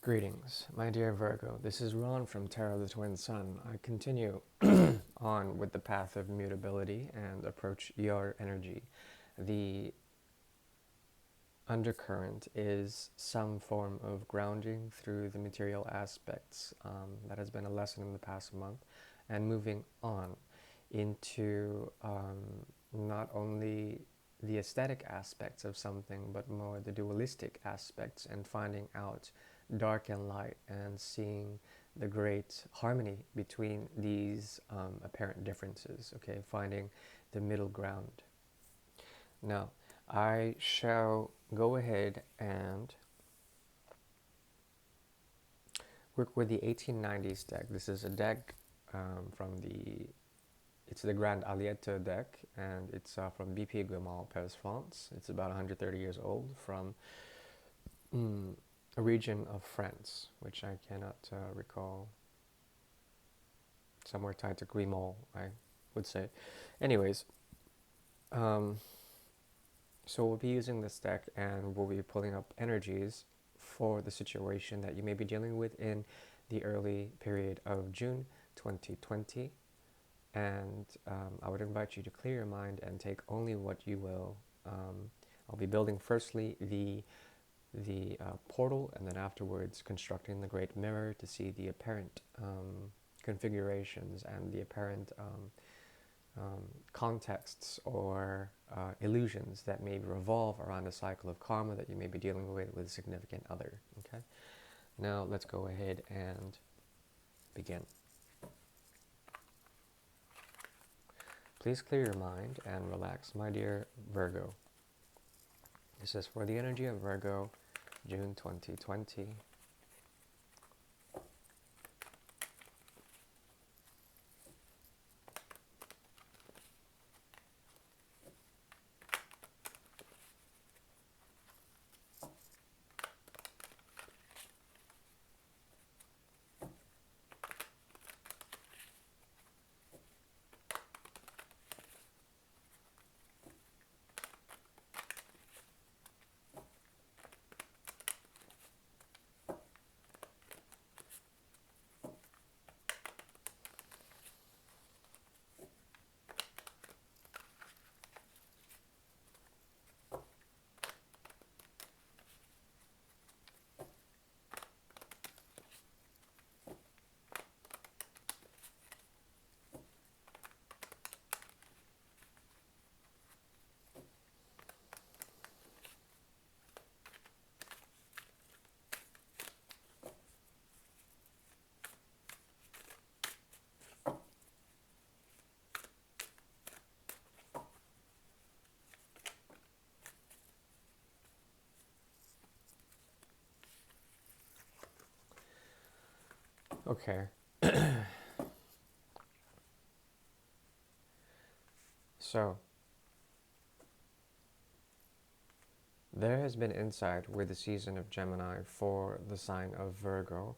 Greetings, my dear Virgo. This is Ron from Tarot the Twin Sun. I continue on with the path of mutability and approach your energy. The undercurrent is some form of grounding through the material aspects. That has been a lesson in the past month, and moving on into not only the aesthetic aspects of something, but more the dualistic aspects, and finding out dark and light and seeing the great harmony between these apparent differences, okay, finding the middle ground. Now, I shall go ahead and work with the 1890s deck. This is a deck it's the Grand Aliette deck, and it's from BP Guimard, Paris, France. It's about 130 years old, from a region of France, which I cannot recall. Somewhere tied to Guimard, I would say. Anyways, so we'll be using this deck, and we'll be pulling up energies for the situation that you may be dealing with in the early period of June 2020. And I would invite you to clear your mind and take only what you will. I'll be building firstly the portal, and then afterwards constructing the great mirror to see the apparent configurations and the apparent contexts or illusions that may revolve around a cycle of karma that you may be dealing with a significant other. Okay, now let's go ahead and begin. Please clear your mind and relax, my dear Virgo. This is for the energy of Virgo, June 2020. Okay. So, there has been insight with the season of Gemini for the sign of Virgo.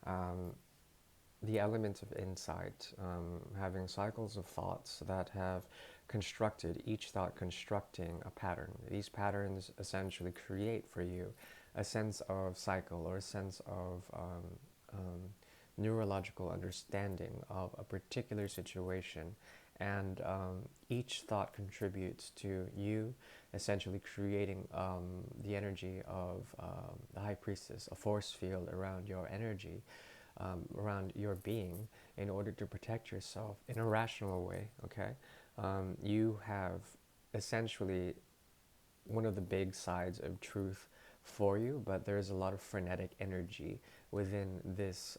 The element of insight, having cycles of thoughts that have constructed, each thought constructing a pattern. These patterns essentially create for you a sense of cycle or a sense of neurological understanding of a particular situation, and each thought contributes to you essentially creating the energy of the High Priestess, a force field around your energy, around your being, in order to protect yourself in a rational way, okay? You have essentially one of the big sides of truth for you, but there's a lot of frenetic energy within this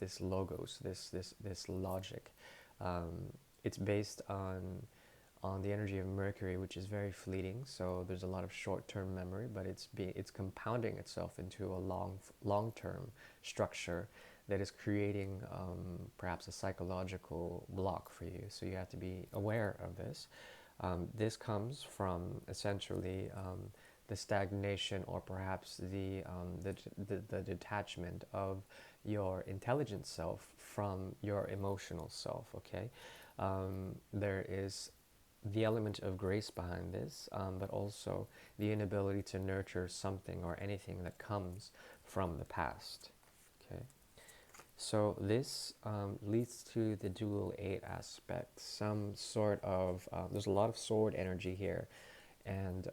this logos, this logic. It's based on the energy of Mercury, which is very fleeting. So there's a lot of short-term memory, but it's compounding itself into a long-term structure that is creating perhaps a psychological block for you. So you have to be aware of this. This comes from essentially the stagnation, or perhaps the detachment of your intelligent self from your emotional self. Okay, there is the element of grace behind this, but also the inability to nurture something or anything that comes from the past. Okay, so this leads to the dual eight aspect. Some sort of there's a lot of sword energy here, and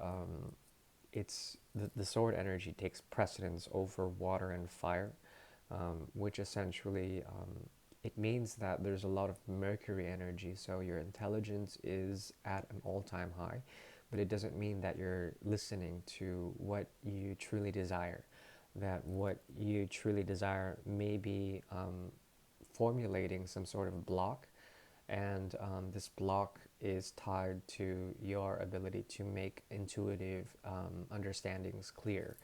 it's the sword energy takes precedence over water and fire, which essentially it means that there's a lot of Mercury energy, so your intelligence is at an all-time high, but it doesn't mean that you're listening to what you truly desire, that what you truly desire may be formulating some sort of block, and this block is tied to your ability to make intuitive understandings clear.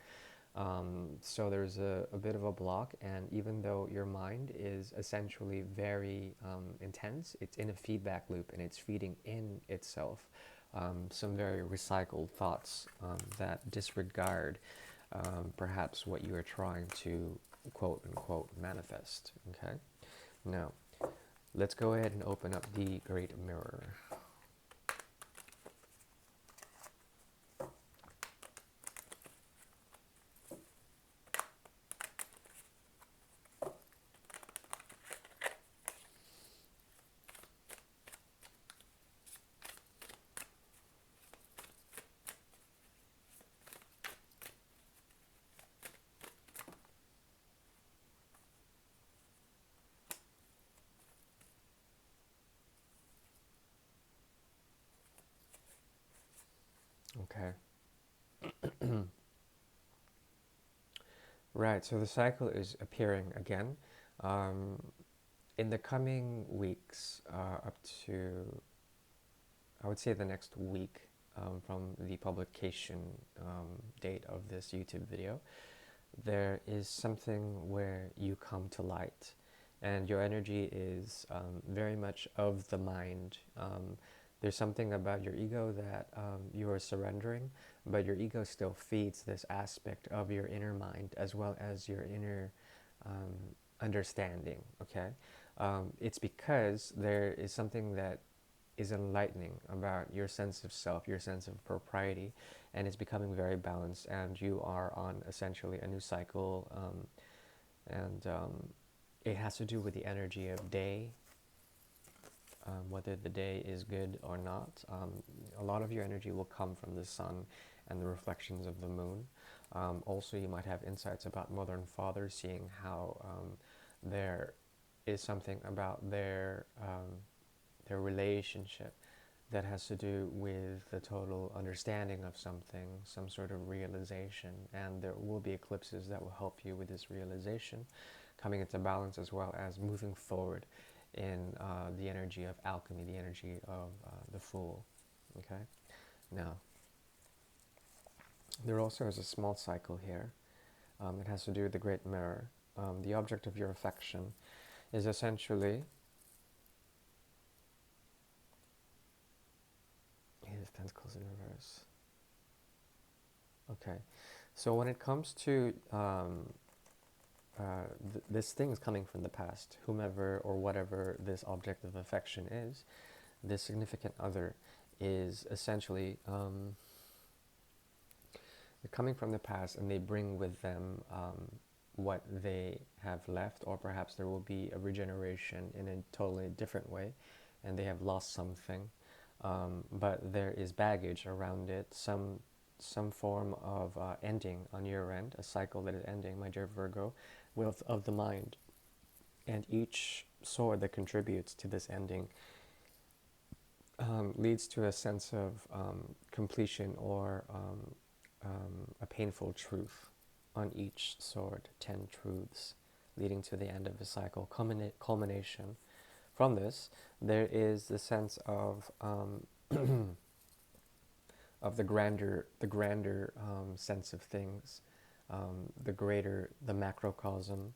So there's a bit of a block, and even though your mind is essentially very intense, it's in a feedback loop and it's feeding in itself some very recycled thoughts that disregard perhaps what you are trying to quote unquote manifest. Okay, now let's go ahead and open up the Great Mirror. Okay. Right, so the cycle is appearing again. Um, in the coming weeks, up to, I would say the next week from the publication date of this YouTube video, there is something where you come to light, and your energy is very much of the mind. There's something about your ego that you are surrendering, but your ego still feeds this aspect of your inner mind as well as your inner understanding. Okay, it's because there is something that is enlightening about your sense of self, your sense of propriety, and it's becoming very balanced, and you are on essentially a new cycle, and it has to do with the energy of day, whether the day is good or not. A lot of your energy will come from the sun and the reflections of the moon. Also, you might have insights about mother and father, seeing how there is something about their relationship that has to do with the total understanding of something, some sort of realization, and there will be eclipses that will help you with this realization, coming into balance as well as moving forward in the energy of alchemy, the energy of the Fool. Okay. Now, there also is a small cycle here. It has to do with the Great Mirror. The object of your affection is essentially Eight of Pentacles in reverse. Okay, so when it comes to this thing is coming from the past, whomever or whatever this object of affection is, this significant other is essentially they're coming from the past, and they bring with them what they have left, or perhaps there will be a regeneration in a totally different way, and they have lost something, but there is baggage around it, some form of ending on your end, a cycle that is ending, my dear Virgo, of the mind. And each sword that contributes to this ending leads to a sense of completion, or a painful truth on each sword, 10 truths leading to the end of the cycle, culmination. From this, there is the sense of of the grander sense of things, the macrocosm,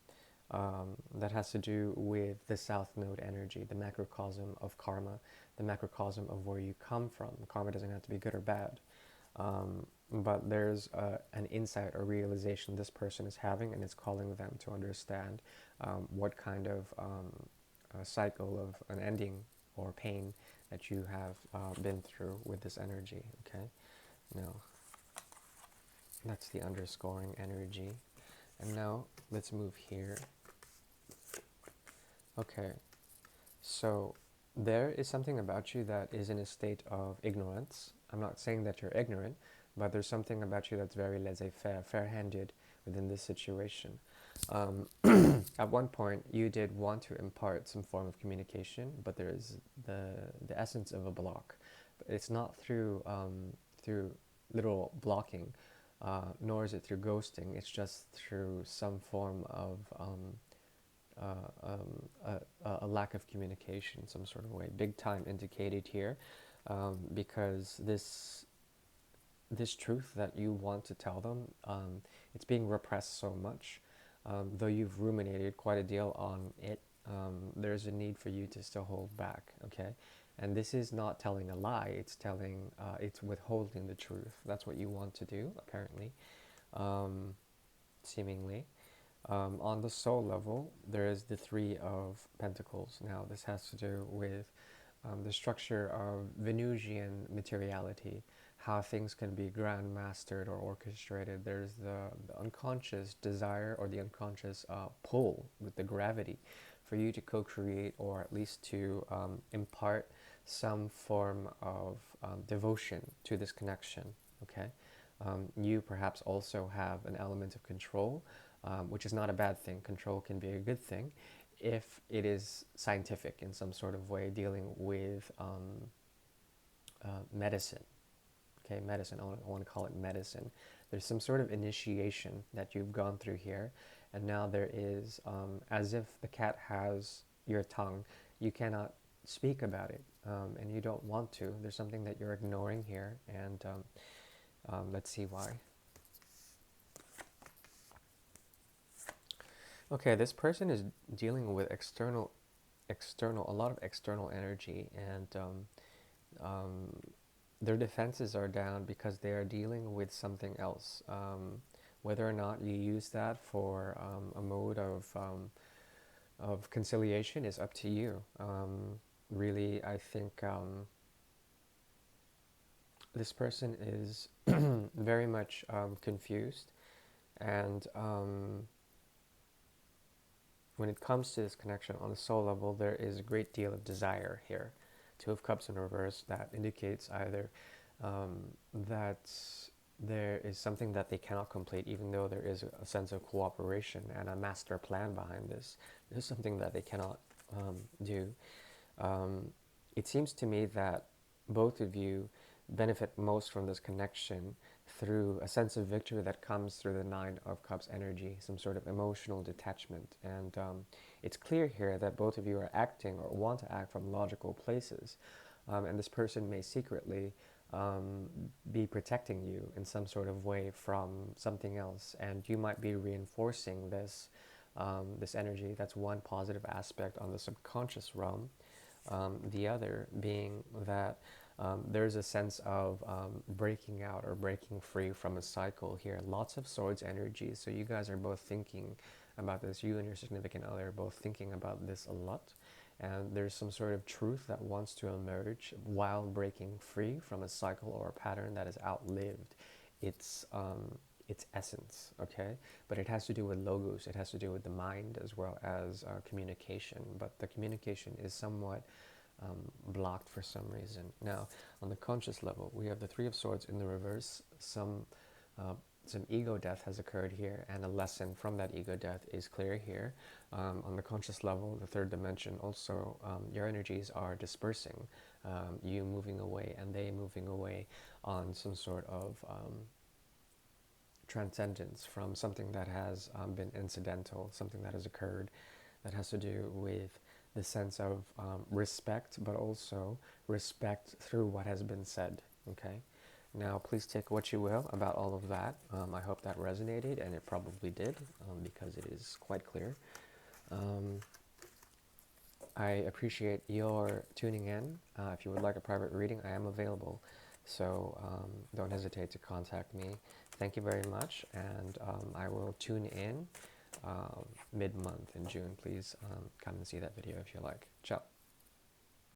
that has to do with the South Node energy, the macrocosm of karma, the macrocosm of where you come from. Karma doesn't have to be good or bad, but there's an insight or realization this person is having, and it's calling them to understand what kind of cycle of an ending or pain that you have been through with this energy, okay? Now, that's the underscoring energy. And now, let's move here. Okay, so there is something about you that is in a state of ignorance. I'm not saying that you're ignorant, but there's something about you that's very laissez-faire, fair-handed within this situation. Um, at one point, you did want to impart some form of communication, but there is the essence of a block. But it's not through literal blocking, nor is it through ghosting. It's just through some form of a lack of communication, some sort of way. Big time indicated here, because this truth that you want to tell them, it's being repressed so much. Though you've ruminated quite a deal on it, there's a need for you to still hold back, okay? And this is not telling a lie, it's withholding the truth. That's what you want to do, apparently, seemingly. On the soul level, there is the Three of Pentacles. Now, this has to do with the structure of Venusian materiality, how things can be grand mastered or orchestrated. There's the unconscious desire or the unconscious pull with the gravity for you to co-create, or at least to impart some form of devotion to this connection, okay? You perhaps also have an element of control, which is not a bad thing. Control can be a good thing if it is scientific in some sort of way, dealing with medicine. Okay, medicine, I want to call it medicine. There's some sort of initiation that you've gone through here, and now there is, as if the cat has your tongue, you cannot speak about it, and you don't want to. There's something that you're ignoring here, and let's see why. Okay, this person is dealing with a lot of external energy, and their defenses are down because they are dealing with something else. Whether or not you use that for a mode of conciliation is up to you. Really, I think this person is very much confused, and when it comes to this connection on a soul level, there is a great deal of desire here. Two of Cups in reverse, that indicates either that there is something that they cannot complete, even though there is a sense of cooperation and a master plan behind this. There's something that they cannot do. It seems to me that both of you benefit most from this connection through a sense of victory that comes through the Nine of Cups energy, some sort of emotional detachment. And it's clear here that both of you are acting or want to act from logical places. And this person may secretly be protecting you in some sort of way from something else. And you might be reinforcing this, this energy. That's one positive aspect on the subconscious realm. The other being that there's a sense of breaking out or breaking free from a cycle here. Lots of Swords energy. So you guys are both thinking about this. You and your significant other are both thinking about this a lot. And there's some sort of truth that wants to emerge while breaking free from a cycle or a pattern that has outlived its essence, okay? But it has to do with logos. It has to do with the mind as well as communication. But the communication is somewhat blocked for some reason. Now, on the conscious level, we have the Three of Swords in the reverse. Some ego death has occurred here, and a lesson from that ego death is clear here. On the conscious level, the third dimension, also, your energies are dispersing. You moving away and they moving away on some sort of transcendence from something that has been incidental, something that has occurred that has to do with the sense of respect, but also respect through what has been said, okay? Now, please take what you will about all of that. I hope that resonated, and it probably did, because it is quite clear. I appreciate your tuning in. If you would like a private reading, I am available, so don't hesitate to contact me. Thank you very much, and I will tune in mid-month in June. Please come and see that video if you like. Ciao.